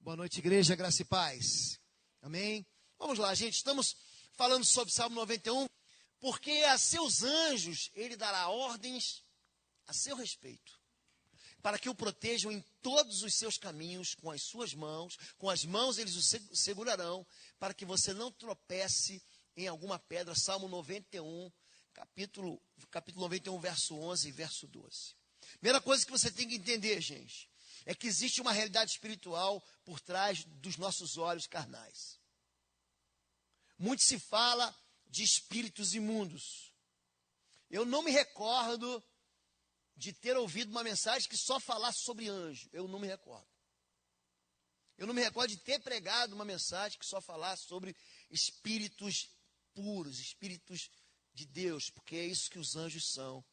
Boa noite, igreja, graça e paz. Amém? Vamos lá, gente, estamos falando sobre Salmo 91, porque a seus anjos ele dará ordens a seu respeito, para que o protejam em todos os seus caminhos, com as suas mãos, com as mãos eles o segurarão, para que você não tropece em alguma pedra. Salmo 91, capítulo 91, verso 11 e verso 12. Primeira coisa que você tem que entender, gente, é que existe uma realidade espiritual por trás dos nossos olhos carnais. Muito se fala de espíritos imundos. Eu não me recordo de ter ouvido uma mensagem que só falasse sobre anjo. Eu não me recordo. Eu não me recordo de ter pregado uma mensagem que só falasse sobre espíritos puros, espíritos de Deus, porque é isso que os anjos são.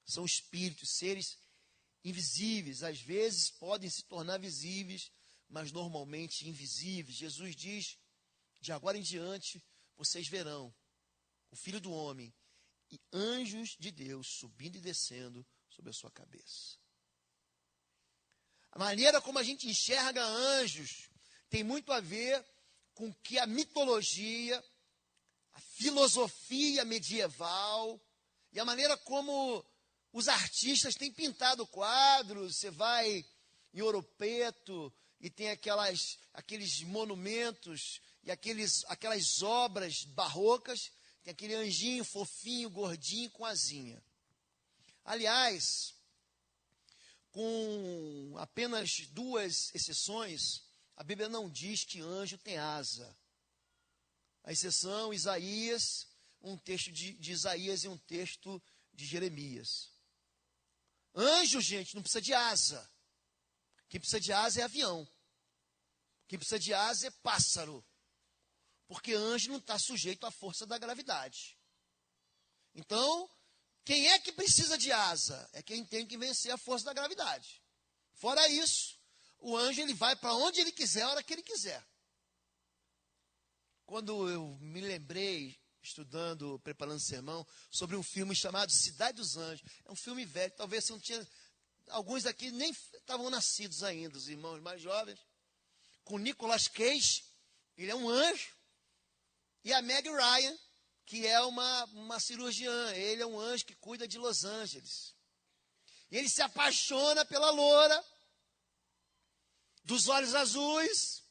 São espíritos, seres invisíveis. Às vezes podem se tornar visíveis, mas normalmente invisíveis. Jesus diz, de agora em diante, vocês verão o Filho do Homem e anjos de Deus subindo e descendo sobre a sua cabeça. A maneira como a gente enxerga anjos tem muito a ver com que a mitologia, a filosofia medieval e a maneira como os artistas têm pintado quadros. Você vai em Ouro Preto e tem aqueles monumentos e aquelas obras barrocas, tem aquele anjinho fofinho, gordinho, com asinha. Aliás, com apenas 2 exceções, a Bíblia não diz que anjo tem asa. A exceção, Isaías, um texto de Isaías e um texto de Jeremias. Anjo, gente, não precisa de asa. Quem precisa de asa é avião. Quem precisa de asa é pássaro. Porque anjo não está sujeito à força da gravidade. Então, quem é que precisa de asa? É quem tem que vencer a força da gravidade. Fora isso, o anjo ele vai para onde ele quiser, a hora que ele quiser. Quando eu me lembrei, estudando, preparando sermão, sobre um filme chamado Cidade dos Anjos. É um filme velho, talvez você não tinha... Alguns daqui nem estavam nascidos ainda, os irmãos mais jovens. Com Nicolas Cage, ele é um anjo. E a Meg Ryan, que é uma cirurgiã. Ele é um anjo que cuida de Los Angeles. E ele se apaixona pela loura, dos olhos azuis.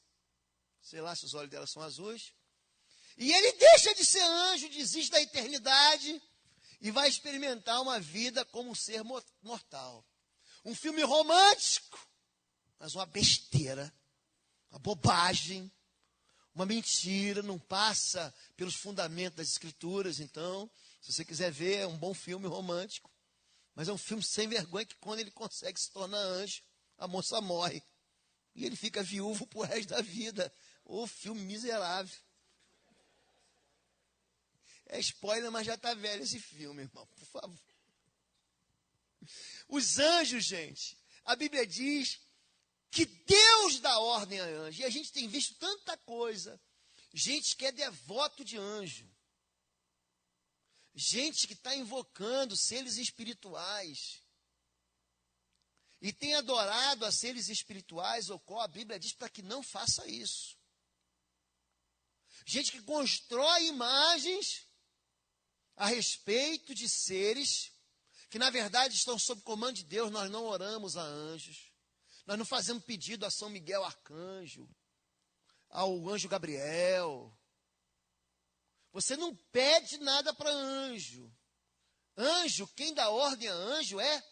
Sei lá se os olhos dela são azuis. E ele deixa de ser anjo, desiste da eternidade e vai experimentar uma vida como um ser mortal. Um filme romântico, mas uma besteira, uma bobagem, uma mentira, não passa pelos fundamentos das escrituras. Então, se você quiser ver, é um bom filme romântico, mas é um filme sem vergonha que quando ele consegue se tornar anjo, a moça morre. E ele fica viúvo pro resto da vida. Ô, filme miserável. É spoiler, mas já está velho esse filme, irmão, por favor. Os anjos, gente, a Bíblia diz que Deus dá ordem a anjos. E a gente tem visto tanta coisa. Gente que é devoto de anjo. Gente que está invocando seres espirituais. E tem adorado a seres espirituais, ou qual a Bíblia diz para que não faça isso. Gente que constrói imagens a respeito de seres que, na verdade, estão sob comando de Deus. Nós não oramos a anjos. Nós não fazemos pedido a São Miguel Arcanjo, ao anjo Gabriel. Você não pede nada para anjo. Anjo, quem dá ordem a anjo é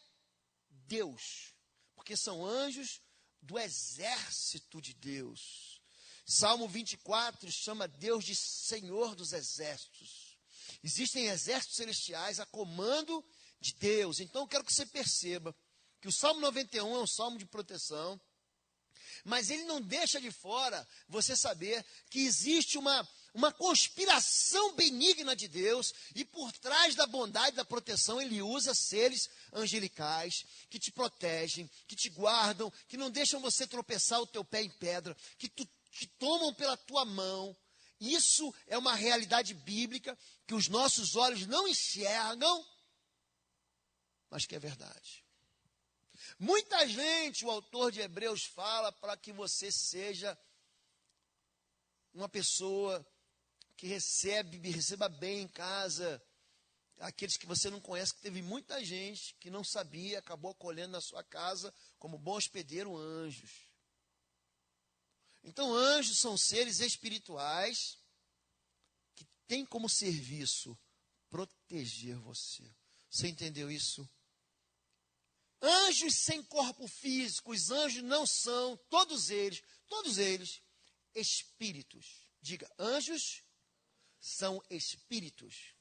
Deus. Porque são anjos do exército de Deus. Salmo 24 chama Deus de Senhor dos exércitos. Existem exércitos celestiais a comando de Deus. Então eu quero que você perceba que o Salmo 91 é um salmo de proteção, mas ele não deixa de fora você saber que existe uma conspiração benigna de Deus, e por trás da bondade e da proteção ele usa seres angelicais que te protegem, que te guardam, que não deixam você tropeçar o teu pé em pedra, que te tomam pela tua mão. Isso é uma realidade bíblica que os nossos olhos não enxergam, mas que é verdade. Muita gente, o autor de Hebreus fala para que você seja uma pessoa que receba bem em casa aqueles que você não conhece, que teve muita gente que não sabia, acabou acolhendo na sua casa como bom hospedeiro anjos. Então, anjos são seres espirituais que têm como serviço proteger você. Você entendeu isso? Anjos sem corpo físico, os anjos não são, todos eles, espíritos. Diga, anjos são espíritos.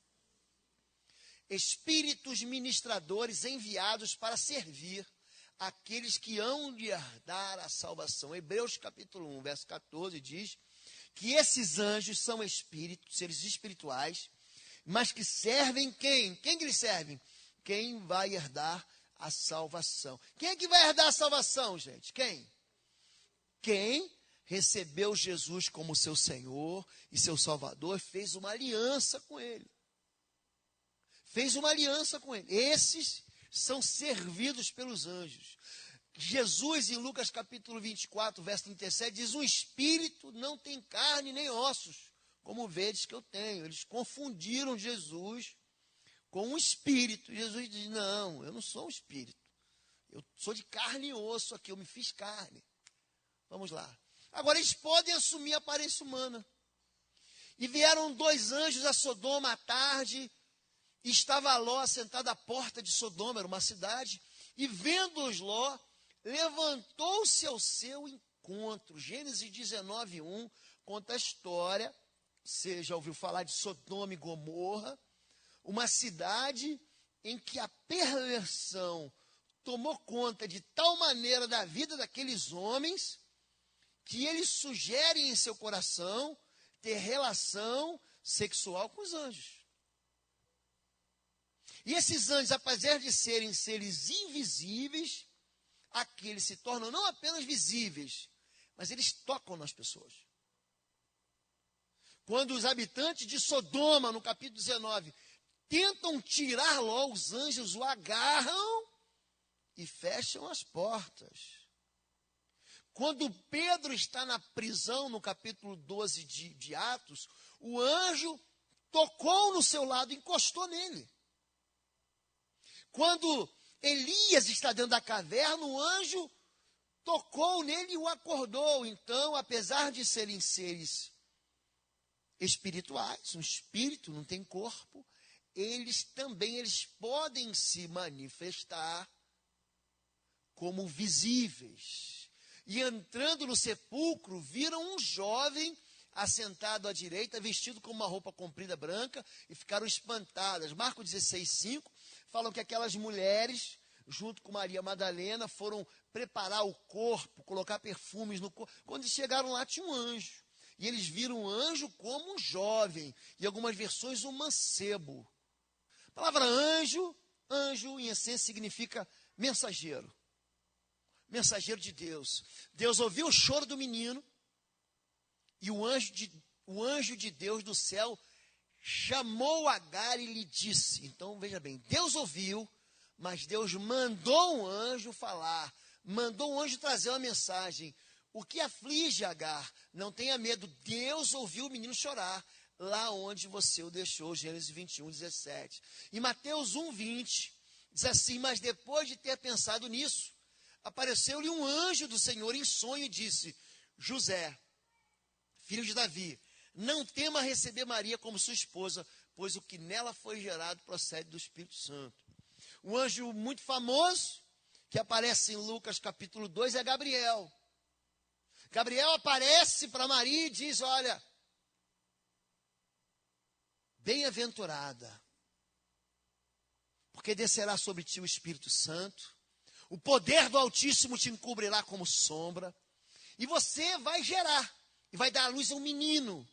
Espíritos ministradores enviados para servir aqueles que hão de herdar a salvação. Hebreus capítulo 1, verso 14 diz que esses anjos são espíritos, seres espirituais, mas que servem quem? Quem que eles servem? Quem vai herdar a salvação. Quem é que vai herdar a salvação, gente? Quem? Quem recebeu Jesus como seu Senhor e seu Salvador, fez uma aliança com Ele. Fez uma aliança com Ele. Esses são servidos pelos anjos. Jesus, em Lucas capítulo 24, verso 37, diz, um espírito não tem carne nem ossos, como vedes que eu tenho. Eles confundiram Jesus com um espírito. Jesus diz, não, eu não sou um espírito. Eu sou de carne e osso aqui, eu me fiz carne. Vamos lá. Agora, eles podem assumir a aparência humana. E vieram 2 anjos a Sodoma à tarde, e estava Ló sentado à porta de Sodoma, era uma cidade, e vendo-os Ló, levantou-se ao seu encontro. Gênesis 19:1 conta a história, você já ouviu falar de Sodoma e Gomorra, uma cidade em que a perversão tomou conta de tal maneira da vida daqueles homens, que eles sugerem em seu coração ter relação sexual com os anjos. E esses anjos, apesar de serem seres invisíveis, aqui eles se tornam não apenas visíveis, mas eles tocam nas pessoas. Quando os habitantes de Sodoma, no capítulo 19, tentam tirar Ló, os anjos o agarram e fecham as portas. Quando Pedro está na prisão, no capítulo 12 de Atos, o anjo tocou no seu lado, encostou nele. Quando Elias está dentro da caverna, o anjo tocou nele e o acordou. Então, apesar de serem seres espirituais, um espírito não tem corpo, eles podem se manifestar como visíveis. E entrando no sepulcro, viram um jovem assentado à direita, vestido com uma roupa comprida branca, e ficaram espantadas. Marcos 16:5 falam que aquelas mulheres, junto com Maria Madalena, foram preparar o corpo, colocar perfumes no corpo. Quando chegaram lá, tinha um anjo. E eles viram um anjo como um jovem. E algumas versões, um mancebo. A palavra anjo, em essência, significa mensageiro. Mensageiro de Deus. Deus ouviu o choro do menino. E o anjo de Deus do céu chamou Agar e lhe disse. Então, veja bem, Deus ouviu, mas Deus mandou um anjo falar, mandou um anjo trazer uma mensagem. O que aflige Agar? Não tenha medo, Deus ouviu o menino chorar, lá onde você o deixou, Gênesis 21:17. E Mateus 1:20 diz assim, mas depois de ter pensado nisso, apareceu-lhe um anjo do Senhor em sonho e disse, José, filho de Davi, não tema receber Maria como sua esposa, pois o que nela foi gerado procede do Espírito Santo. Um anjo muito famoso, que aparece em Lucas capítulo 2, é Gabriel. Gabriel aparece para Maria e diz, olha, bem-aventurada, porque descerá sobre ti o Espírito Santo, o poder do Altíssimo te encobrirá como sombra, e você vai gerar, e vai dar à luz a um menino,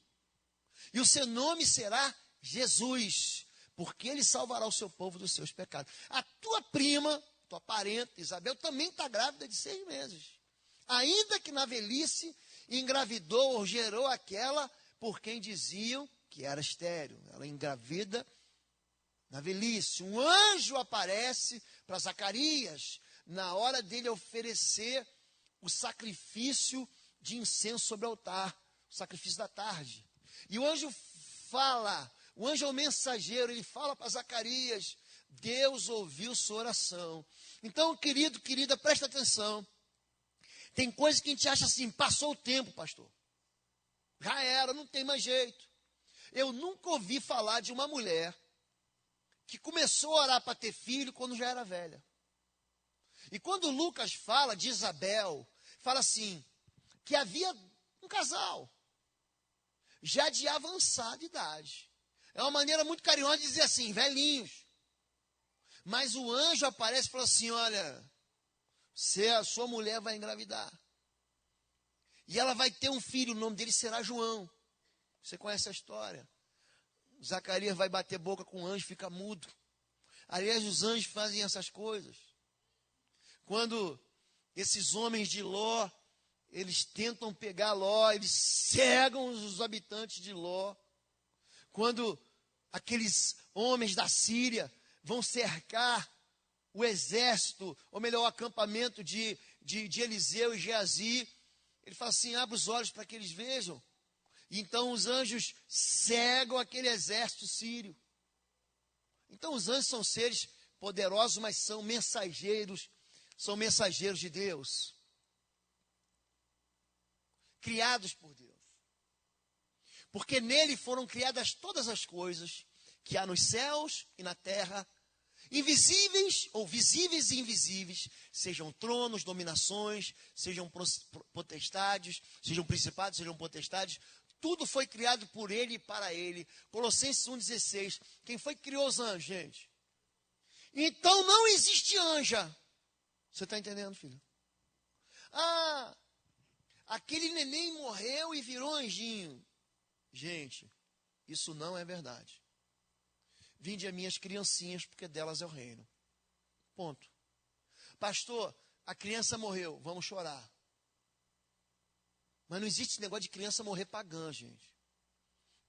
e o seu nome será Jesus, porque ele salvará o seu povo dos seus pecados. A tua prima, tua parenta, Isabel, também está grávida de 6 meses. Ainda que na velhice engravidou ou gerou aquela por quem diziam que era estéril. Ela engravida na velhice. Um anjo aparece para Zacarias, na hora dele oferecer o sacrifício de incenso sobre o altar, o sacrifício da tarde. E o anjo fala, o anjo é o mensageiro, ele fala para Zacarias, Deus ouviu sua oração. Então, querido, querida, presta atenção. Tem coisa que a gente acha assim, passou o tempo, pastor. Já era, não tem mais jeito. Eu nunca ouvi falar de uma mulher que começou a orar para ter filho quando já era velha. E quando Lucas fala de Isabel, fala assim, que havia um casal, já de avançada idade. É uma maneira muito carinhosa de dizer assim, velhinhos. Mas o anjo aparece e fala assim, olha, a sua mulher vai engravidar. E ela vai ter um filho, o nome dele será João. Você conhece a história. Zacarias vai bater boca com o anjo, fica mudo. Aliás, os anjos fazem essas coisas. Quando esses homens de Ló, eles tentam pegar Ló, eles cegam os habitantes de Ló. Quando aqueles homens da Síria vão cercar o exército, ou melhor, o acampamento de Eliseu e Geazi, ele fala assim, abre os olhos para que eles vejam. E então os anjos cegam aquele exército sírio. Então os anjos são seres poderosos, mas são mensageiros de Deus. Criados por Deus. Porque nele foram criadas todas as coisas que há nos céus e na terra, invisíveis ou visíveis e invisíveis, sejam tronos, dominações, sejam potestades, sejam principados, sejam potestades, tudo foi criado por ele e para ele. Colossenses 1,16. Quem foi que criou os anjos, gente? Então não existe anja. Você está entendendo, filho? Ah, aquele neném morreu e virou anjinho. Gente, isso não é verdade. Vinde a minhas criancinhas, porque delas é o reino. Ponto. Pastor, a criança morreu, vamos chorar. Mas não existe esse negócio de criança morrer pagã, gente.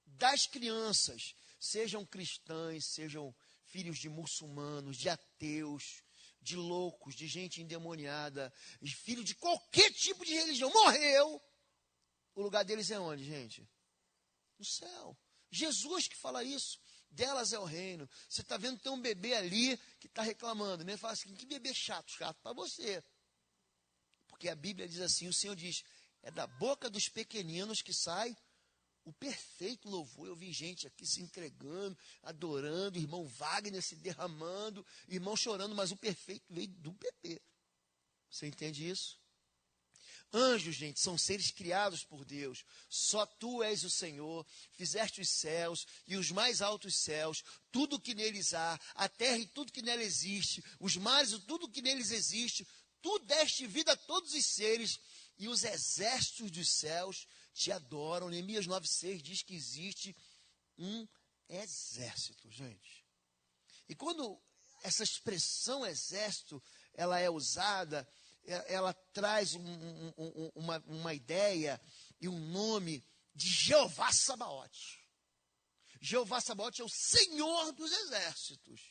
Das crianças, sejam cristãs, sejam filhos de muçulmanos, de ateus, de loucos, de gente endemoniada, de filho de qualquer tipo de religião, morreu, o lugar deles é onde, gente? No céu. Jesus que fala isso. Delas é o reino. Você está vendo que tem um bebê ali que está reclamando, né? Fala assim, que bebê chato para você. Porque a Bíblia diz assim, o Senhor diz, é da boca dos pequeninos que sai o perfeito louvor. Eu vi gente aqui se entregando, adorando, irmão Wagner se derramando, irmão chorando, mas o perfeito veio do bebê. Você entende isso? Anjos, gente, são seres criados por Deus. Só tu és o Senhor, fizeste os céus e os mais altos céus, tudo que neles há, a terra e tudo que nela existe, os mares e tudo que neles existe, tu deste vida a todos os seres, e os exércitos dos céus te adoram. Neemias 9,6 diz que existe um exército, gente. E quando essa expressão exército, ela é usada, ela traz uma ideia e um nome de Jeová Sabaote. Jeová Sabaote é o Senhor dos exércitos.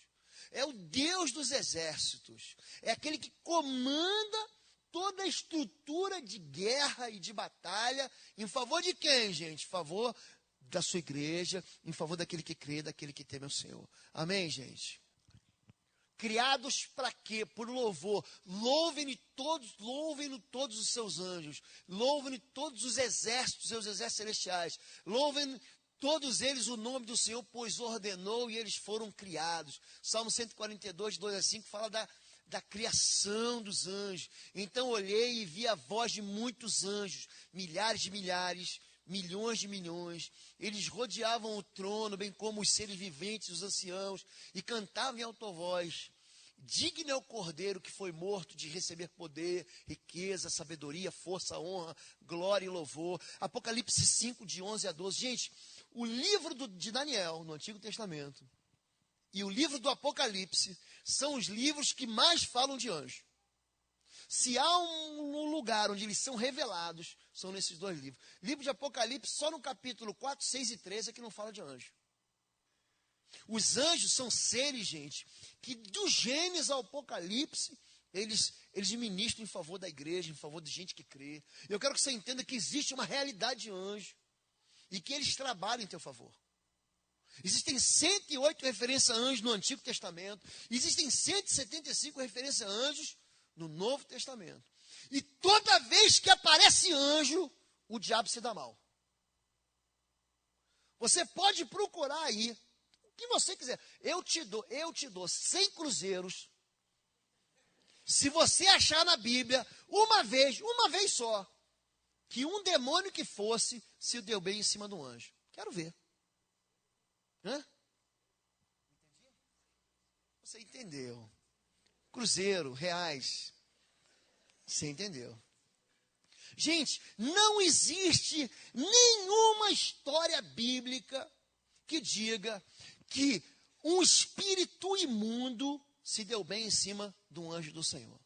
É o Deus dos exércitos. É aquele que comanda toda a estrutura de guerra e de batalha em favor de quem, gente? Em favor da sua igreja, em favor daquele que crê, daquele que teme ao Senhor. Amém, gente? Criados para quê? Por louvor. Louvem-no todos os seus anjos. Louvem-no todos os exércitos, seus exércitos celestiais. Louvem todos eles o nome do Senhor, pois ordenou e eles foram criados. Salmo 142, 2 a 5, fala da criação dos anjos. Então olhei e vi a voz de muitos anjos, milhares de milhares, milhões de milhões. Eles rodeavam o trono, bem como os seres viventes, os anciãos, e cantavam em alta voz: digno é o Cordeiro que foi morto de receber poder, riqueza, sabedoria, força, honra, glória e louvor. Apocalipse 5, de 11 a 12. Gente, o livro de Daniel, no Antigo Testamento, e o livro do Apocalipse são os livros que mais falam de anjo. Se há um lugar onde eles são revelados, são nesses dois livros. Livro de Apocalipse, só no capítulo 4, 6 e 13 é que não fala de anjo. Os anjos são seres, gente, que do Gênesis ao Apocalipse, Eles ministram em favor da igreja, em favor de gente que crê. Eu quero que você entenda que existe uma realidade de anjo e que eles trabalham em teu favor. Existem 108 referências a anjos no Antigo Testamento. Existem 175 referências a anjos no Novo Testamento. E toda vez que aparece anjo, o diabo se dá mal. Você pode procurar aí o que você quiser. Eu te dou 100 cruzeiros. Se você achar na Bíblia, uma vez só, que um demônio que fosse se deu bem em cima de um anjo. Quero ver. Hã? Você entendeu? Cruzeiro, reais. Você entendeu? Gente, não existe nenhuma história bíblica que diga que um espírito imundo se deu bem em cima de um anjo do Senhor.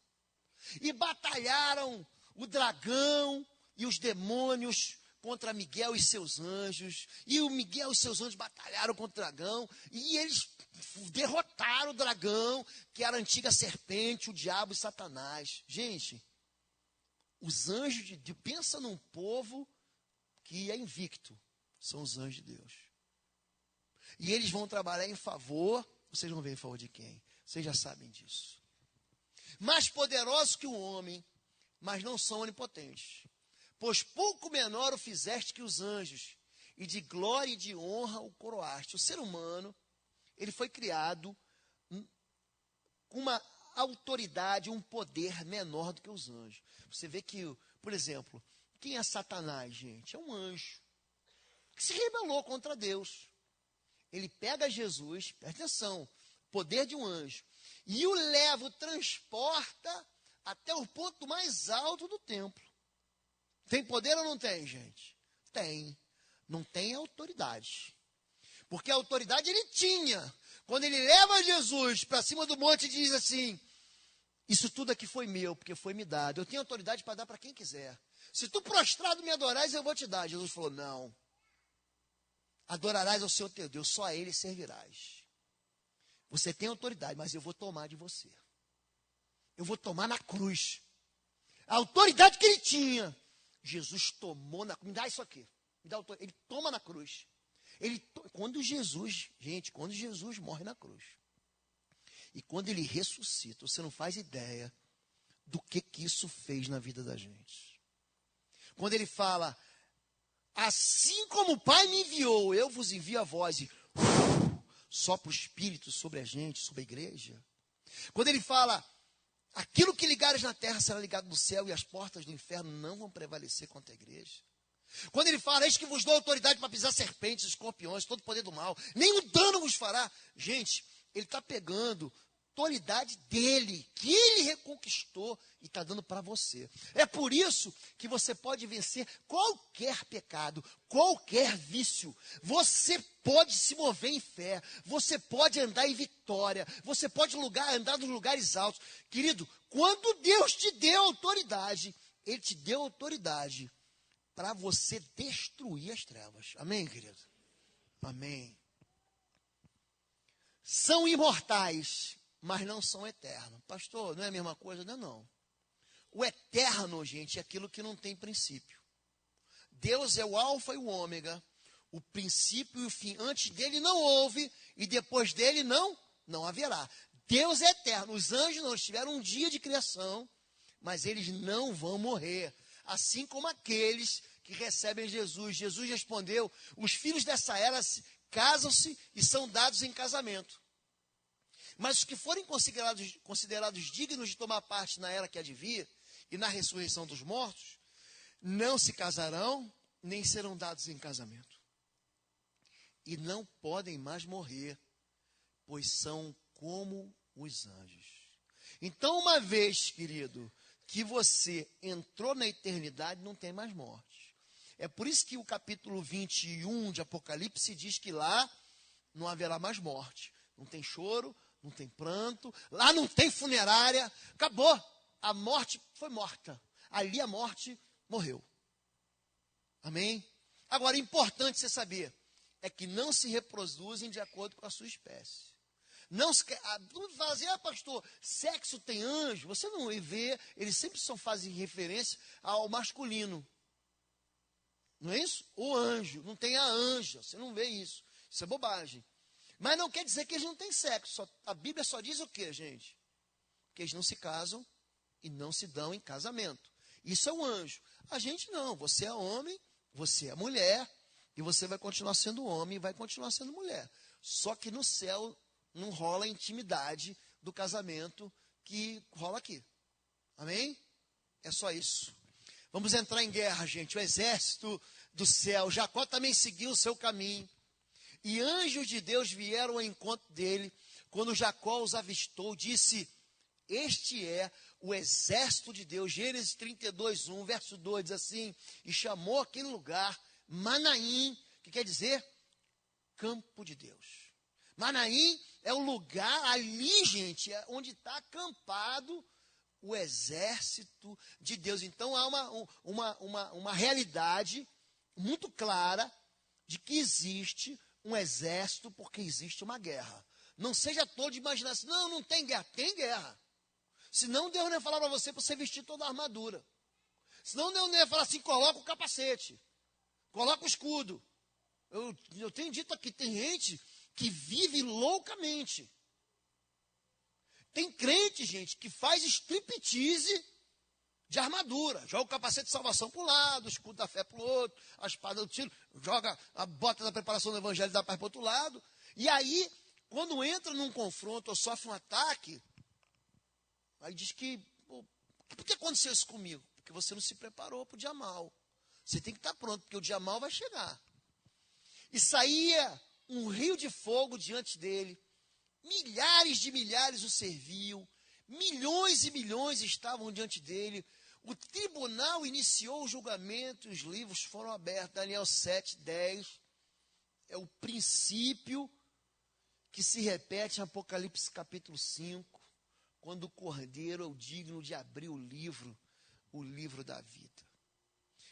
E batalharam o dragão e os demônios contra Miguel e seus anjos. E o Miguel e seus anjos batalharam contra o dragão. E eles derrotaram o dragão, que era a antiga serpente, o diabo e Satanás. Gente, os anjos de Deus, pensa num povo que é invicto. São os anjos de Deus. E eles vão trabalhar em favor. Vocês vão ver em favor de quem? Vocês já sabem disso. Mais poderosos que o homem, mas não são onipotentes. Pois pouco menor o fizeste que os anjos, e de glória e de honra o coroaste. O ser humano, ele foi criado com uma autoridade, um poder menor do que os anjos. Você vê que, por exemplo, quem é Satanás, gente? É um anjo que se rebelou contra Deus. Ele pega Jesus, presta atenção, poder de um anjo, e o leva, o transporta até o ponto mais alto do templo. Tem poder ou não tem, gente? Tem. Não tem autoridade. Porque a autoridade ele tinha. Quando ele leva Jesus para cima do monte e diz assim, isso tudo aqui foi meu, porque foi me dado. Eu tenho autoridade para dar para quem quiser. Se tu prostrado me adorares, eu vou te dar. Jesus falou, não. Adorarás ao Senhor teu Deus, só a Ele servirás. Você tem autoridade, mas eu vou tomar de você. Eu vou tomar na cruz. A autoridade que ele tinha, Jesus tomou na cruz. Me dá isso aqui. Me dá autoridade. Ele toma na cruz. Quando Jesus morre na cruz, e quando ele ressuscita, você não faz ideia do que isso fez na vida da gente. Quando ele fala, assim como o Pai me enviou, eu vos envio a vós, e sopra o Espírito sobre a gente, sobre a igreja. Quando ele fala, aquilo que ligares na terra será ligado no céu, e as portas do inferno não vão prevalecer contra a igreja. Quando ele fala, eis que vos dou autoridade para pisar serpentes, escorpiões, todo o poder do mal, nenhum dano vos fará. Gente, ele está pegando autoridade dele, que ele reconquistou e está dando para você. É por isso que você pode vencer qualquer pecado, qualquer vício. Você pode se mover em fé, você pode andar em vitória, você pode andar nos lugares altos. Querido, quando Deus te deu autoridade, Ele te deu autoridade para você destruir as trevas. Amém, querido? Amém. São imortais, mas não são eternos. Pastor, não é a mesma coisa? Não, não. O eterno, gente, é aquilo que não tem princípio. Deus é o alfa e o ômega, o princípio e o fim. Antes dele não houve e depois dele não haverá. Deus é eterno. Os anjos não tiveram um dia de criação, mas eles não vão morrer. Assim como aqueles que recebem Jesus. Jesus respondeu, os filhos dessa era casam-se e são dados em casamento. Mas os que forem considerados dignos de tomar parte na era que há de vir e na ressurreição dos mortos, não se casarão, nem serão dados em casamento. E não podem mais morrer, pois são como os anjos. Então, uma vez, querido, que você entrou na eternidade, não tem mais morte. É por isso que o capítulo 21 de Apocalipse diz que lá não haverá mais morte. Não tem choro, não tem pranto, lá não tem funerária, acabou. A morte foi morta. Ali a morte morreu. Amém? Agora, importante você saber, é que não se reproduzem de acordo com a sua espécie. Não se, todo mundo fala assim, pastor, sexo tem anjo? Você não vê, eles sempre só fazem referência ao masculino. Não é isso? O anjo, não tem a anja, você não vê isso. Isso é bobagem. Mas não quer dizer que eles não têm sexo. A Bíblia só diz o quê, gente? Que eles não se casam e não se dão em casamento. Isso é um anjo. A gente não, você é homem, você é mulher, e você vai continuar sendo homem e vai continuar sendo mulher. Só que no céu não rola a intimidade do casamento que rola aqui. Amém? É só isso. Vamos entrar em guerra, gente. O exército do céu. Jacó também seguiu o seu caminho. E anjos de Deus vieram ao encontro dele. Quando Jacó os avistou, disse: este é o exército de Deus. Gênesis 32, 1, verso 2, diz assim: e chamou aquele lugar Manaim, que quer dizer campo de Deus. Manaim é o lugar ali, gente, onde está acampado o exército de Deus. Então há uma realidade muito clara de que existe um exército porque existe uma guerra. Não seja todo de imaginar assim, não tem guerra. Tem guerra. Senão Deus não ia falar para você vestir toda a armadura. Senão Deus não ia falar assim, coloca o capacete, coloca o escudo. Eu tenho dito aqui, tem gente que vive loucamente. Tem crente, gente, que faz striptease de armadura. Joga o capacete de salvação para um lado, o escudo da fé para o outro, a espada do tiro, joga a bota da preparação do evangelho da paz para o outro lado. E aí, quando entra num confronto ou sofre um ataque, aí diz que, por que aconteceu isso comigo? Porque você não se preparou para o dia mal. Você tem que estar pronto, porque o dia mal vai chegar. E saía um rio de fogo diante dele. Milhares de milhares o serviam. Milhões e milhões estavam diante dele. O tribunal iniciou o julgamento e os livros foram abertos. Daniel 7, 10. É o princípio que se repete em Apocalipse capítulo 5. Quando o cordeiro é o digno de abrir o livro da vida.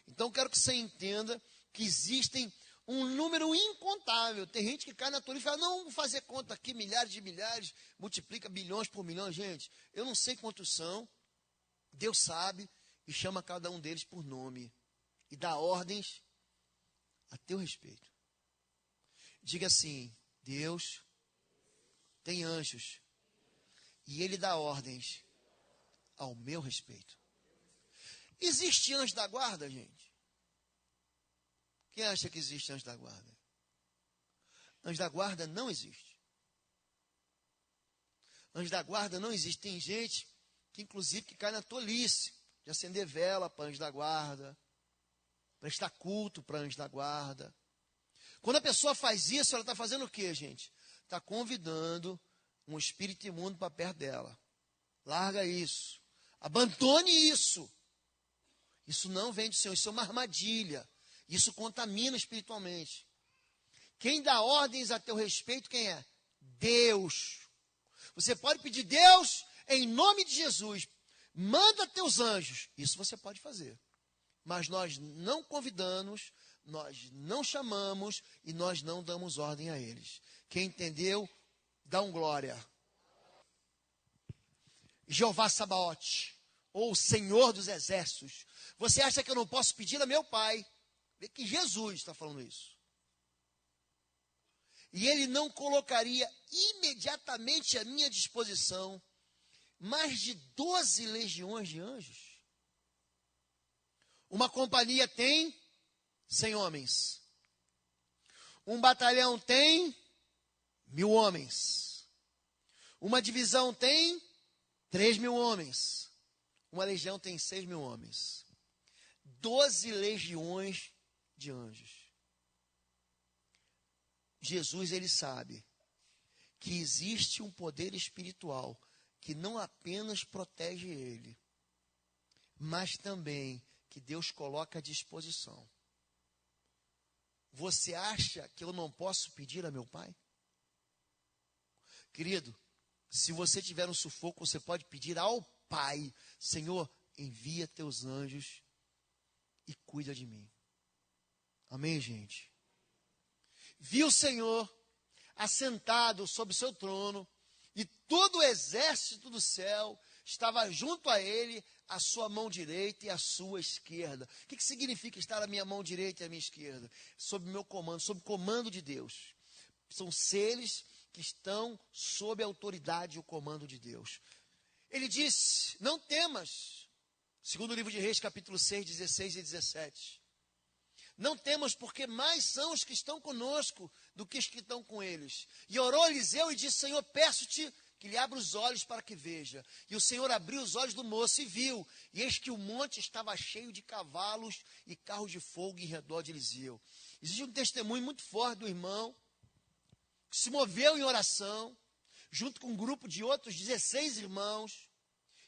Então, quero que você entenda que existem um número incontável. Tem gente que cai na tola e fala, não, vou fazer conta aqui, milhares de milhares, multiplica bilhões por milhões. Gente, eu não sei quantos são, Deus sabe, e chama cada um deles por nome. E dá ordens a teu respeito. Diga assim, Deus tem anjos, e Ele dá ordens ao meu respeito. Existe anjo da guarda, gente? Quem acha que existe anjo da guarda? Anjo da guarda não existe. Anjo da guarda não existe. Tem gente que, inclusive, que cai na tolice de acender vela para anjo da guarda, prestar culto para anjo da guarda. Quando a pessoa faz isso, ela está fazendo o quê, gente? Está convidando um espírito imundo para perto dela. Larga isso. Abandone isso. Isso não vem do Senhor, isso é uma armadilha. Isso contamina espiritualmente. Quem dá ordens a teu respeito, quem é? Deus. Você pode pedir, Deus, em nome de Jesus, manda teus anjos. Isso você pode fazer. Mas nós não convidamos, nós não chamamos e nós não damos ordem a eles. Quem entendeu, dá um glória. Jeová Sabaote, ou Senhor dos Exércitos. Você acha que eu não posso pedir a meu Pai? Vê que Jesus está falando isso. E Ele não colocaria imediatamente à minha disposição mais de 12 legiões de anjos? Uma companhia tem 100 homens. Um batalhão tem 1000 homens. Uma divisão tem 3.000 homens. Uma legião tem 6.000 homens. 12 legiões de anjos. Jesus, ele sabe que existe um poder espiritual que não apenas protege ele, mas também que Deus coloca à disposição. Você acha que eu não posso pedir a meu Pai? Querido, se você tiver um sufoco, você pode pedir ao Pai, Senhor, envia teus anjos e cuida de mim. Amém, gente? Vi o Senhor assentado sobre o seu trono E todo o exército do céu estava junto a ele, a sua mão direita e a sua esquerda. O que significa estar à minha mão direita e à minha esquerda? Sob meu comando, sob o comando de Deus. São seres que estão sob a autoridade e o comando de Deus. Ele disse, não temas, segundo o livro de Reis, capítulo 6, 16 e 17. Não temas, porque mais são os que estão conosco do que os que estão com eles. E orou Eliseu e disse, Senhor, peço-te que lhe abra os olhos para que veja. E o Senhor abriu os olhos do moço e viu. E eis que o monte estava cheio de cavalos e carros de fogo em redor de Eliseu. Existe um testemunho muito forte do irmão, que se moveu em oração, junto com um grupo de outros 16 irmãos,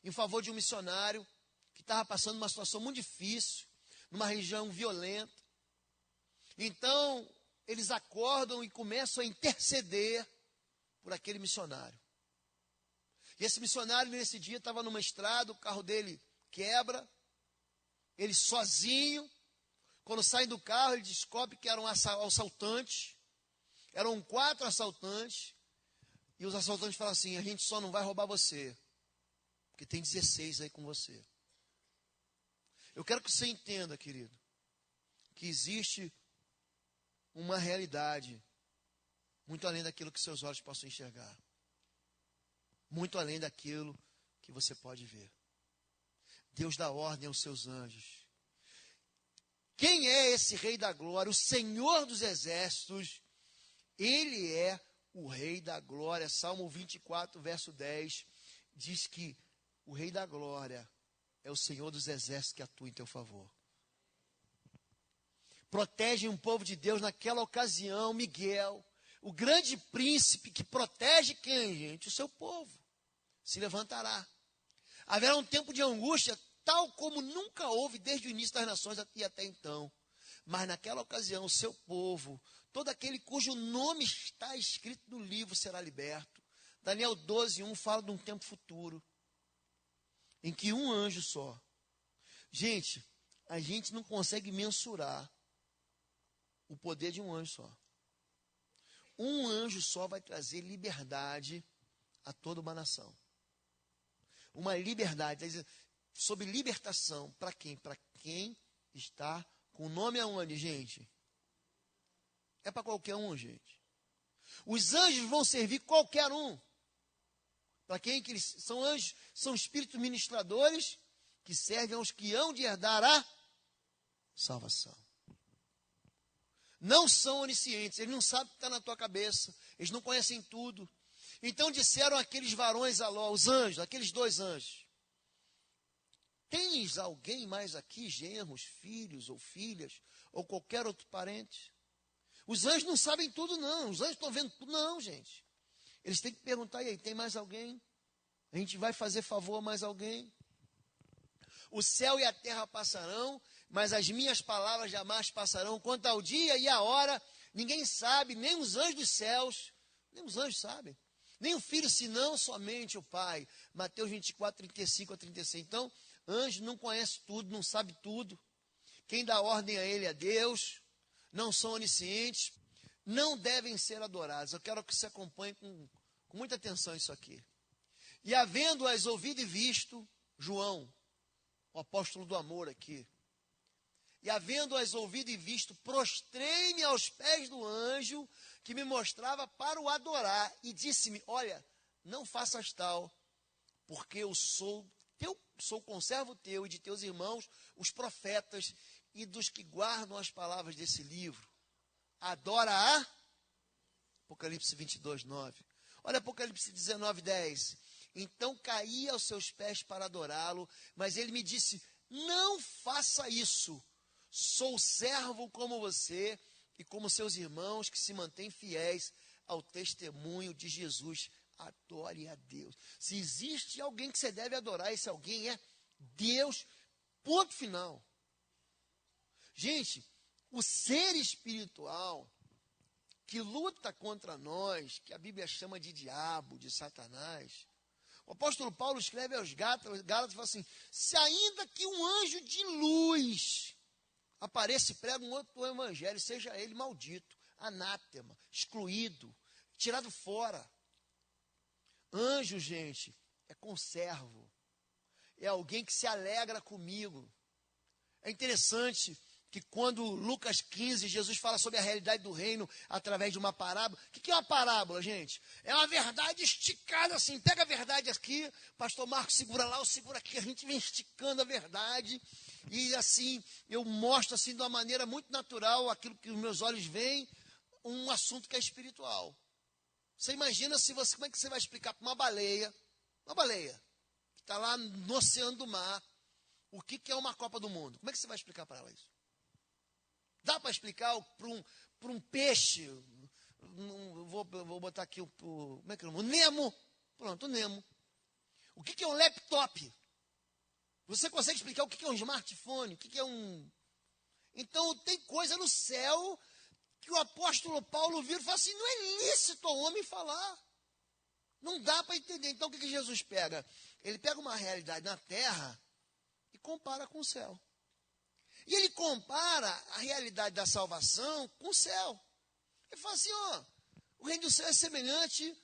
em favor de um missionário que estava passando uma situação muito difícil, numa região violenta. Então, eles acordam e começam a interceder por aquele missionário. E esse missionário, nesse dia, estava numa estrada, o carro dele quebra, ele sozinho, quando sai do carro, ele descobre que era um assaltante, eram 4 assaltantes, e os assaltantes falam assim, a gente só não vai roubar você, porque tem 16 aí com você. Eu quero que você entenda, querido, que existe uma realidade muito além daquilo que seus olhos possam enxergar. Muito além daquilo que você pode ver. Deus dá ordem aos seus anjos. Quem é esse Rei da Glória? O Senhor dos Exércitos. Ele é o Rei da Glória. Salmo 24, verso 10, diz que o Rei da Glória é o Senhor dos Exércitos que atua em teu favor. Protege um povo de Deus naquela ocasião, Miguel, o grande príncipe que protege quem, gente? O seu povo. Se levantará. Haverá um tempo de angústia, tal como nunca houve desde o início das nações e até então. Mas naquela ocasião, o seu povo, todo aquele cujo nome está escrito no livro, será liberto. Daniel 12, 1 fala de um tempo futuro, em que um anjo só. Gente, a gente não consegue mensurar o poder de um anjo só. Um anjo só vai trazer liberdade a toda uma nação. Uma liberdade, sobre libertação, para quem? Para quem está com o nome aonde, gente? É para qualquer um, gente. Os anjos vão servir qualquer um. Para quem que eles são anjos? São espíritos ministradores que servem aos que hão de herdar a salvação. Não são oniscientes, eles não sabem o que está na tua cabeça, eles não conhecem tudo. Então disseram aqueles varões a Ló, os anjos, aqueles 2 anjos: tens alguém mais aqui, genros, filhos ou filhas, ou qualquer outro parente? Os anjos não sabem tudo, não. Os anjos estão vendo tudo, não, gente. Eles têm que perguntar, e aí, tem mais alguém? A gente vai fazer favor a mais alguém? O céu e a terra passarão, mas as minhas palavras jamais passarão. Quanto ao dia e a hora, ninguém sabe, nem os anjos dos céus, nem os anjos sabem. Nem o filho, senão somente o pai. Mateus 24, 35 a 36. Então, anjo não conhece tudo, não sabe tudo. Quem dá ordem a ele é Deus. Não são oniscientes. Não devem ser adorados. Eu quero que você acompanhe com muita atenção isso aqui. E havendo-as ouvido e visto, João, o apóstolo do amor aqui. E havendo-as ouvido e visto, prostrei-me aos pés do anjo que me mostrava para o adorar. E disse-me, olha, não faças tal, porque eu sou conservo teu e de teus irmãos, os profetas, e dos que guardam as palavras desse livro. Adora a Apocalipse 22, 9. Olha Apocalipse 19, 10. Então caí aos seus pés para adorá-lo, mas ele me disse, não faça isso. Sou servo como você e como seus irmãos que se mantêm fiéis ao testemunho de Jesus. Adore a Deus. Se existe alguém que você deve adorar, esse alguém é Deus. Ponto final. Gente, o ser espiritual que luta contra nós, que a Bíblia chama de diabo, de Satanás. O apóstolo Paulo escreve aos Gálatas e fala assim, se ainda que um anjo de luz apareça e prega um outro evangelho, seja ele maldito, anátema, excluído, tirado fora. Anjo, gente, é conservo. É alguém que se alegra comigo. É interessante que quando Lucas 15, Jesus fala sobre a realidade do reino através de uma parábola. O que é uma parábola, gente? É uma verdade esticada assim. Pega a verdade aqui, pastor Marcos segura lá, eu seguro aqui. A gente vem esticando a verdade. E assim, eu mostro assim de uma maneira muito natural aquilo que os meus olhos veem, um assunto que é espiritual. Você imagina como é que você vai explicar para uma baleia, que está lá no oceano do mar, o que é uma Copa do Mundo? Como é que você vai explicar para ela isso? Dá para explicar para um peixe? Vou botar aqui como é que é o Nemo. Pronto, o Nemo. O que é um laptop? Você consegue explicar o que é um smartphone? O que é um... Então, tem coisa no céu que o apóstolo Paulo vira e fala assim, não é lícito ao homem falar. Não dá para entender. Então, o que Jesus pega? Ele pega uma realidade na terra e compara com o céu. E ele compara a realidade da salvação com o céu. Ele fala assim, o reino do céu é semelhante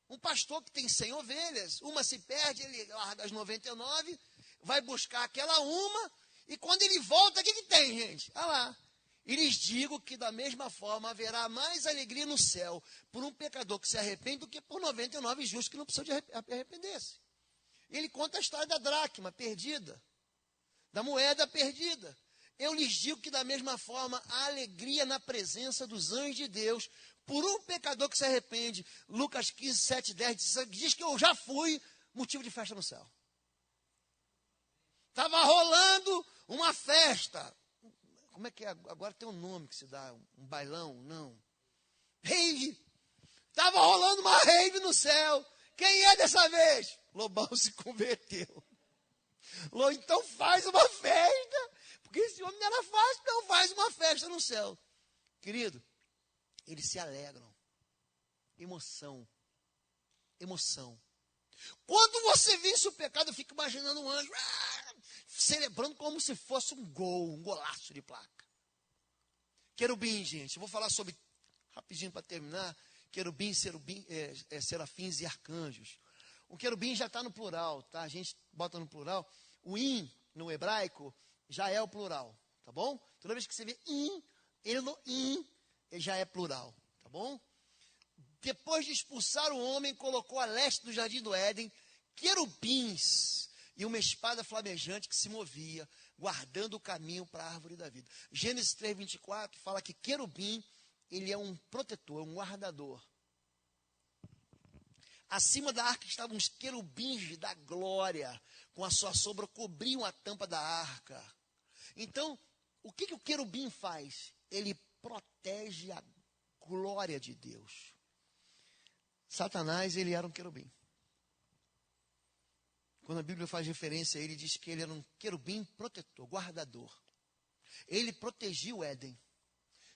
a um pastor que tem 100 ovelhas. Uma se perde, ele larga as 99, vai buscar aquela uma, e quando ele volta, o que tem, gente? Olha lá. E lhes digo que da mesma forma haverá mais alegria no céu por um pecador que se arrepende do que por 99 justos que não precisam de arrepender-se. Ele conta a história da dracma perdida, da moeda perdida. Eu lhes digo que da mesma forma há alegria na presença dos anjos de Deus por um pecador que se arrepende. Lucas 15, 7, 10 diz que eu já fui motivo de festa no céu. Estava rolando uma festa. Como é que é? Agora tem um nome que se dá, um bailão? Não. Rave. Estava rolando uma rave no céu. Quem é dessa vez? Lobão se converteu. Então faz uma festa. Porque esse homem não era fácil, não faz uma festa no céu. Querido, eles se alegram. Emoção. Quando você vence o pecado, eu fico imaginando um anjo celebrando como se fosse um gol, um golaço de placa. Querubim, gente, eu vou falar sobre, rapidinho para terminar, querubim, serafins e arcanjos. O querubim já está no plural, tá? A gente bota no plural. O in, no hebraico, já é o plural, tá bom? Toda vez que você vê in, ele já é plural, tá bom? Depois de expulsar o homem, colocou a leste do jardim do Éden querubins e uma espada flamejante que se movia, guardando o caminho para a árvore da vida. Gênesis 3, 24 fala que querubim, ele é um protetor, um guardador. Acima da arca estavam os querubins da glória, com a sua sombra cobriam a tampa da arca. Então, o que o querubim faz? Ele protege a glória de Deus. Satanás, ele era um querubim. Quando a Bíblia faz referência a ele, diz que ele era um querubim protetor, guardador. Ele protegia o Éden.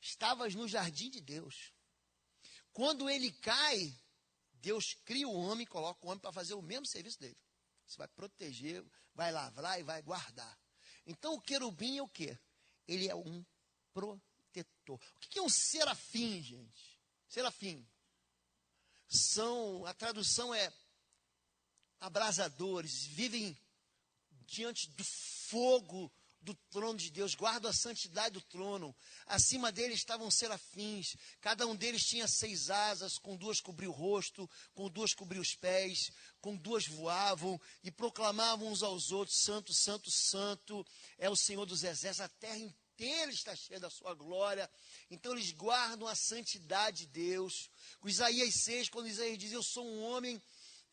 Estavas no jardim de Deus. Quando ele cai, Deus cria o homem e coloca o homem para fazer o mesmo serviço dele. Você vai proteger, vai lavrar e vai guardar. Então, o querubim é o quê? Ele é um protetor. O que é um serafim, gente? Serafim. A tradução é abrasadores, vivem diante do fogo do trono de Deus, guardam a santidade do trono. Acima deles estavam serafins, cada um deles tinha 6 asas, com 2 cobriu o rosto, com 2 cobriu os pés, com 2 voavam e proclamavam uns aos outros, santo, santo, santo é o Senhor dos exércitos, a terra inteira está cheia da sua glória. Então eles guardam a santidade de Deus. O Isaías 6, quando Isaías diz, eu sou um homem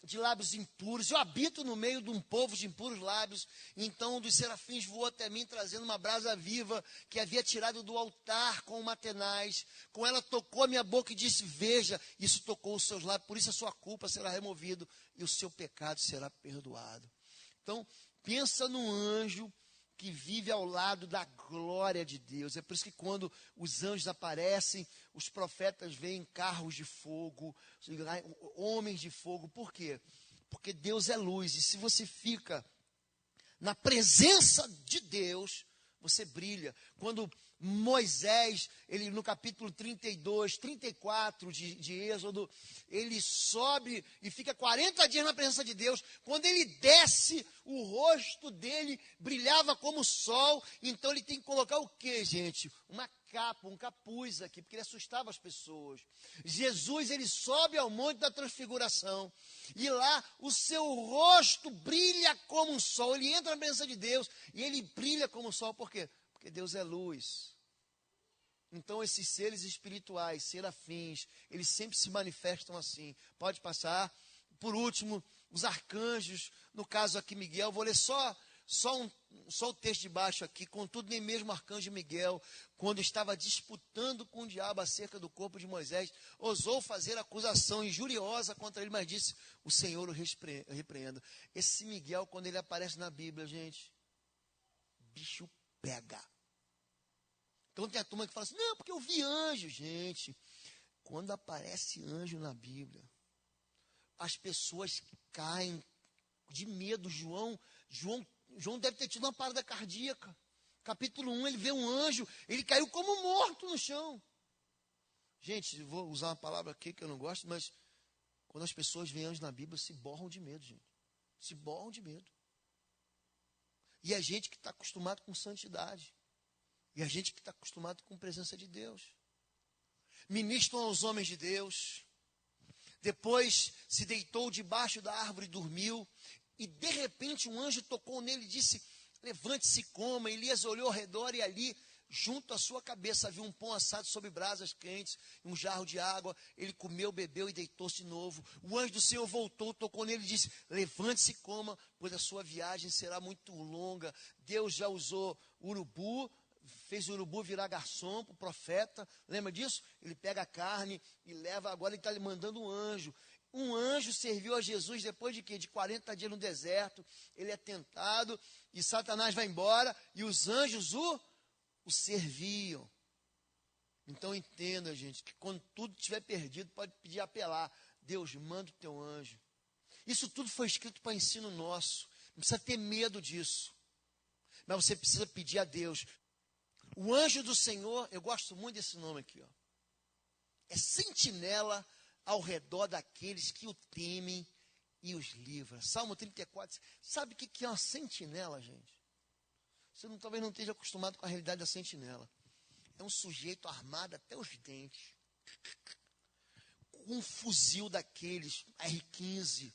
de lábios impuros, eu habito no meio de um povo de impuros lábios. Então um dos serafins voou até mim, trazendo uma brasa viva, que havia tirado do altar com uma tenaz. Com ela tocou a minha boca e disse, veja, isso tocou os seus lábios, por isso a sua culpa será removida e o seu pecado será perdoado. Então, pensa num anjo que vive ao lado da glória de Deus. É por isso que quando os anjos aparecem, os profetas veem carros de fogo, homens de fogo. Por quê? Porque Deus é luz. E se você fica na presença de Deus, você brilha. Quando Moisés, ele no capítulo 32, 34 de Êxodo, ele sobe e fica 40 dias na presença de Deus. Quando ele desce, o rosto dele brilhava como o sol. Então ele tem que colocar o quê, gente? Uma capa, um capuz aqui, porque ele assustava as pessoas. Jesus, ele sobe ao monte da transfiguração, e lá o seu rosto brilha como um sol. Ele entra na presença de Deus e ele brilha como o sol. Por quê? Porque Deus é luz. Então esses seres espirituais, serafins, eles sempre se manifestam assim. Pode passar. Por último, os arcanjos, no caso aqui Miguel, vou ler só o texto de baixo aqui. Contudo, nem mesmo o arcanjo Miguel, quando estava disputando com o diabo acerca do corpo de Moisés, ousou fazer acusação injuriosa contra ele, mas disse: o Senhor o repreenda. Esse Miguel, quando ele aparece na Bíblia, gente, bicho pega. Então tem a turma que fala assim: não, porque eu vi anjo. Gente, quando aparece anjo na Bíblia, as pessoas caem de medo. João deve ter tido uma parada cardíaca. Capítulo 1, ele vê um anjo, ele caiu como morto no chão. Gente, vou usar uma palavra aqui que eu não gosto, mas quando as pessoas veem anjo na Bíblia, se borram de medo, gente. Se borram de medo. E a gente que está acostumado com santidade. E a gente que está acostumado com a presença de Deus. Ministram aos homens de Deus. Depois se deitou debaixo da árvore e dormiu. E de repente um anjo tocou nele e disse: levante-se e coma. Elias olhou ao redor e ali, junto à sua cabeça, havia um pão assado sobre brasas quentes, um jarro de água. Ele comeu, bebeu e deitou-se de novo. O anjo do Senhor voltou, tocou nele e disse: levante-se e coma, pois a sua viagem será muito longa. Deus já usou urubu, fez o urubu virar garçom para o profeta. Lembra disso? Ele pega a carne e leva. Agora ele está lhe mandando um anjo. Um anjo serviu a Jesus depois de quê? De 40 dias no deserto. Ele é tentado e Satanás vai embora e os anjos o serviam. Então entenda, gente, que quando tudo estiver perdido, pode pedir apelar. Deus, manda o teu anjo. Isso tudo foi escrito para ensino nosso. Não precisa ter medo disso. Mas você precisa pedir a Deus. O anjo do Senhor, eu gosto muito desse nome aqui, ó. É sentinela ao redor daqueles que o temem e os livra. Salmo 34. Sabe o que é uma sentinela, gente? Você talvez não esteja acostumado com a realidade da sentinela. É um sujeito armado até os dentes, com um fuzil daqueles, R-15,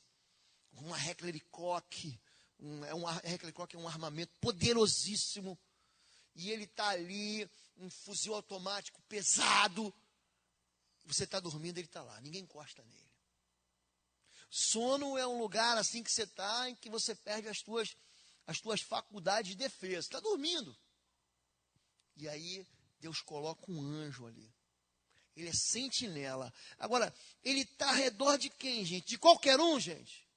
uma Heckler Koch. Heckler Koch é um armamento poderosíssimo. E ele está ali, um fuzil automático pesado. Você está dormindo, ele está lá, ninguém encosta nele. Sono é um lugar assim que você está, em que você perde as tuas faculdades de defesa. Você está dormindo. E aí, Deus coloca um anjo ali. Ele é sentinela. Agora, ele está ao redor de quem, gente? De qualquer um, gente?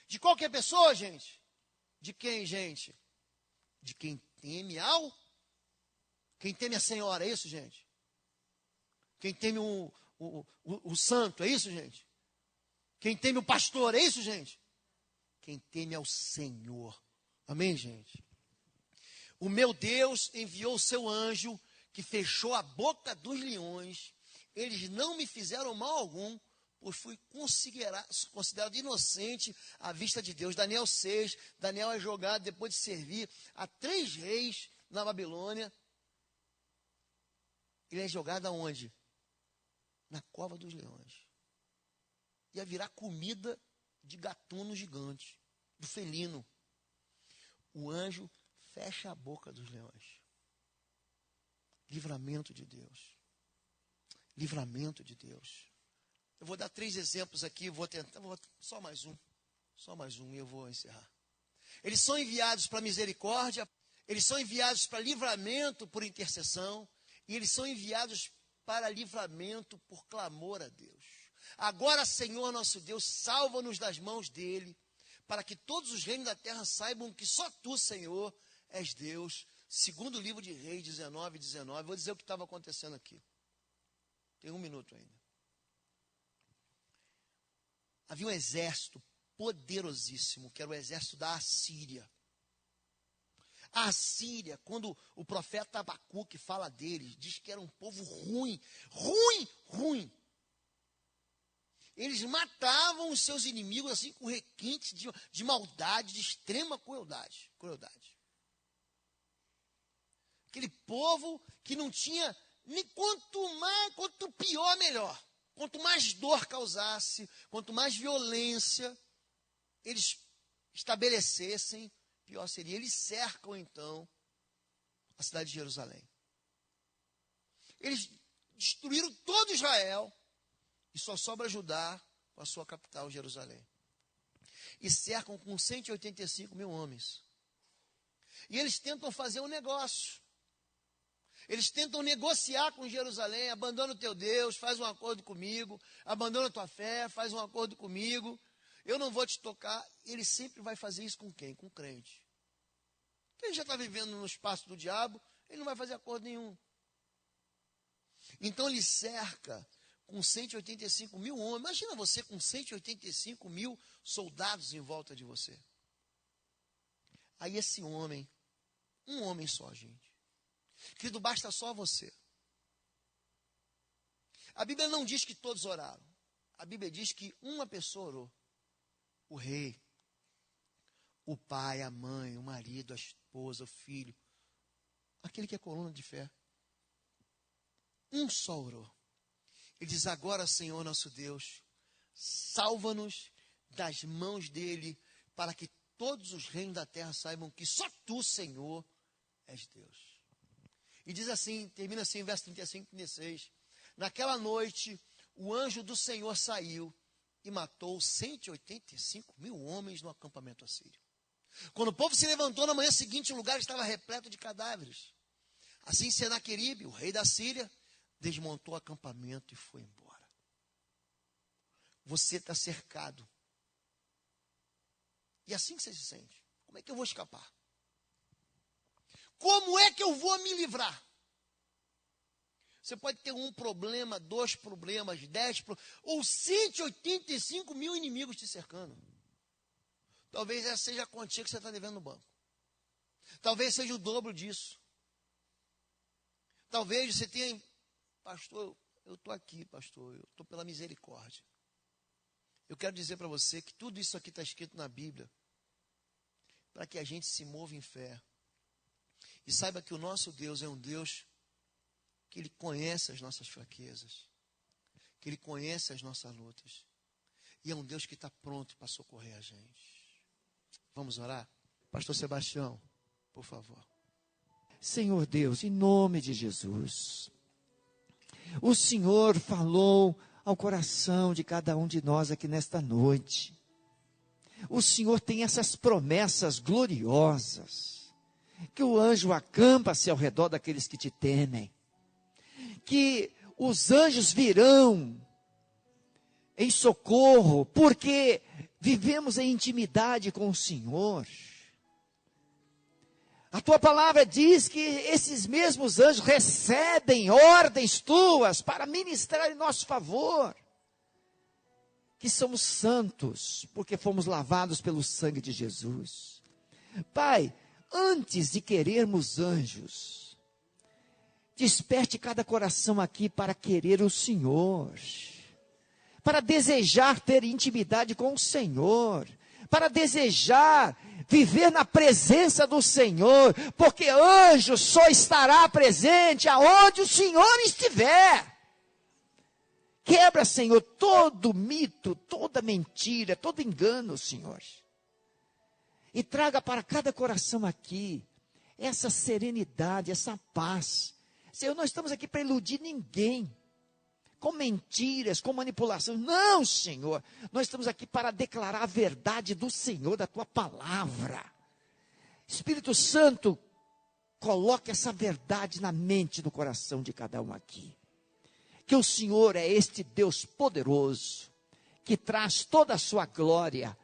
De qualquer pessoa, gente? De quem, gente? De quem teme quem teme a Senhora, é isso, gente? Quem teme o santo, é isso, gente? Quem teme o pastor, é isso, gente? Quem teme ao Senhor. Amém, gente? O meu Deus enviou o seu anjo, que fechou a boca dos leões. Eles não me fizeram mal algum, pois fui considerado inocente à vista de Deus. Daniel 6, Daniel é jogado depois de servir a 3 reis na Babilônia. Ele é jogado aonde? Na cova dos leões. Ia virar comida de gatuno gigante, do felino. O anjo fecha a boca dos leões. Livramento de Deus. Livramento de Deus. Eu vou dar 3 exemplos aqui, só mais um e eu vou encerrar. Eles são enviados para misericórdia, eles são enviados para livramento por intercessão, e eles são enviados para livramento por clamor a Deus. Agora, Senhor nosso Deus, salva-nos das mãos dele, para que todos os reinos da terra saibam que só tu, Senhor, és Deus. Segundo o livro de Reis 19:19. Vou dizer o que estava acontecendo aqui. Tem 1 minuto ainda. Havia um exército poderosíssimo, que era o exército da Assíria. A Assíria, quando o profeta Abacuque fala deles, diz que era um povo ruim, ruim. Eles matavam os seus inimigos assim com requintes de maldade, de extrema crueldade. Aquele povo que não tinha nem quanto pior, melhor. Quanto mais dor causasse, quanto mais violência eles estabelecessem, pior seria. Eles cercam, então, a cidade de Jerusalém. Eles destruíram todo Israel e só sobra Judá com a sua capital, Jerusalém. E cercam com 185 mil homens. E eles tentam fazer um negócio. Eles tentam negociar com Jerusalém: abandona o teu Deus, faz um acordo comigo, abandona a tua fé, faz um acordo comigo, eu não vou te tocar. Ele sempre vai fazer isso com quem? Com o crente. Quem já está vivendo no espaço do diabo, ele não vai fazer acordo nenhum. Então ele cerca com 185 mil homens. Imagina você com 185 mil soldados em volta de você. Aí esse homem, um homem só, gente. Querido, basta só você. A Bíblia não diz que todos oraram. A Bíblia diz que uma pessoa orou. O rei, o pai, a mãe, o marido, a esposa, o filho. Aquele que é coluna de fé. Um só orou. Ele diz: agora, Senhor nosso Deus, salva-nos das mãos dele, para que todos os reinos da terra saibam que só tu, Senhor, és Deus. E diz assim, termina assim, verso 35 e 36. Naquela noite, o anjo do Senhor saiu e matou 185 mil homens no acampamento assírio. Quando o povo se levantou na manhã seguinte, o lugar estava repleto de cadáveres. Assim, Senaqueribe, o rei da Síria, desmontou o acampamento e foi embora. Você está cercado. E assim que você se sente. Como é que eu vou escapar? Como é que eu vou me livrar? Você pode ter um problema, 2 problemas, 10 problemas, ou 185 mil inimigos te cercando. Talvez essa seja a quantia que você está devendo no banco. Talvez seja o dobro disso. Talvez você tenha: pastor, eu estou aqui, pastor, eu estou pela misericórdia. Eu quero dizer para você que tudo isso aqui está escrito na Bíblia, para que a gente se mova em fé. E saiba que o nosso Deus é um Deus que Ele conhece as nossas fraquezas, que Ele conhece as nossas lutas, e é um Deus que está pronto para socorrer a gente. Vamos orar? Pastor Sebastião, por favor. Senhor Deus, em nome de Jesus, o Senhor falou ao coração de cada um de nós aqui nesta noite. O Senhor tem essas promessas gloriosas, que o anjo acampa-se ao redor daqueles que te temem, que os anjos virão em socorro, porque vivemos em intimidade com o Senhor. A tua palavra diz que esses mesmos anjos recebem ordens tuas para ministrar em nosso favor, que somos santos, porque fomos lavados pelo sangue de Jesus. Pai, antes de querermos anjos, desperte cada coração aqui para querer o Senhor, para desejar ter intimidade com o Senhor, para desejar viver na presença do Senhor, porque anjo só estará presente aonde o Senhor estiver. Quebra, Senhor, todo mito, toda mentira, todo engano, Senhor. E traga para cada coração aqui essa serenidade, essa paz. Senhor, nós estamos aqui para iludir ninguém, com mentiras, com manipulação. Não, Senhor, nós estamos aqui para declarar a verdade do Senhor, da tua palavra. Espírito Santo, coloque essa verdade na mente e no coração de cada um aqui. Que o Senhor é este Deus poderoso, que traz toda a sua glória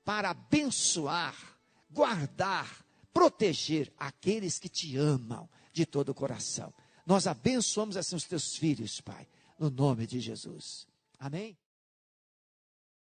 para abençoar, guardar, proteger aqueles que te amam de todo o coração. Nós abençoamos assim os teus filhos, Pai, no nome de Jesus. Amém?